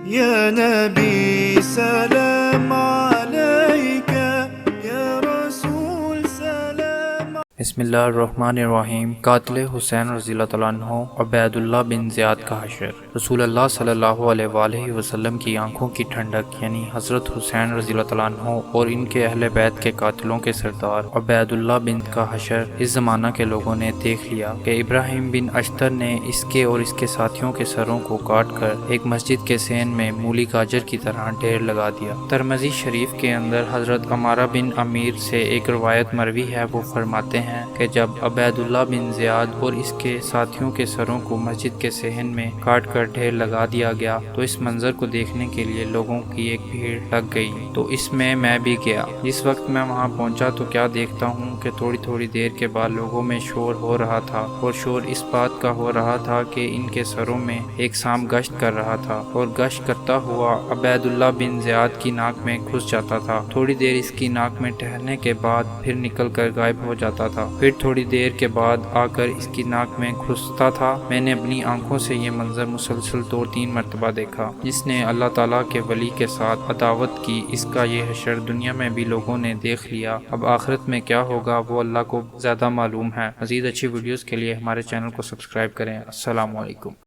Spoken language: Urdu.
يا نبي سلام عليك يا رسول سلام. بسم اللہ الرحمن الرحیم۔ قاتل حسین رضی اللہ تعالیٰ عنہ عبید اللہ بن زیاد کا حشر۔ رسول اللہ صلی اللہ علیہ وآلہ وسلم کی آنکھوں کی ٹھنڈک یعنی حضرت حسین رضی اللہ تعالیٰ عنہ اور ان کے اہل بیت کے قاتلوں کے سردار عبید اللہ بن کا حشر اس زمانہ کے لوگوں نے دیکھ لیا کہ ابراہیم بن اشتر نے اس کے اور اس کے ساتھیوں کے سروں کو کاٹ کر ایک مسجد کے سین میں مولی گاجر کی طرح ڈھیر لگا دیا۔ ترمذی شریف کے اندر حضرت عمارہ بن امیر سے ایک روایت مروی ہے، وہ فرماتے ہیں کہ جب عبید اللہ بن زیاد اور اس کے ساتھیوں کے سروں کو مسجد کے صحن میں کاٹ کر ڈھیر لگا دیا گیا تو اس منظر کو دیکھنے کے لیے لوگوں کی ایک بھیڑ لگ گئی، تو اس میں بھی گیا۔ جس وقت میں وہاں پہنچا تو کیا دیکھتا ہوں کہ تھوڑی دیر کے بعد لوگوں میں شور ہو رہا تھا، اور شور اس بات کا ہو رہا تھا کہ ان کے سروں میں ایک سانپ گشت کر رہا تھا، اور گشت کرتا ہوا عبید اللہ بن زیاد کی ناک میں گھس جاتا تھا۔ تھوڑی دیر اس کی ناک میں ٹھہرنے کے بعد پھر نکل کر غائب ہو جاتا تھا، پھر تھوڑی دیر کے بعد آ کر اس کی ناک میں گھستا تھا۔ میں نے اپنی آنکھوں سے یہ منظر مسلسل 2-3 مرتبہ دیکھا۔ جس نے اللہ تعالیٰ کے ولی کے ساتھ عداوت کی، اس کا یہ حشر دنیا میں بھی لوگوں نے دیکھ لیا۔ اب آخرت میں کیا ہوگا وہ اللہ کو زیادہ معلوم ہے۔ مزید اچھی ویڈیوز کے لیے ہمارے چینل کو سبسکرائب کریں۔ السلام علیکم۔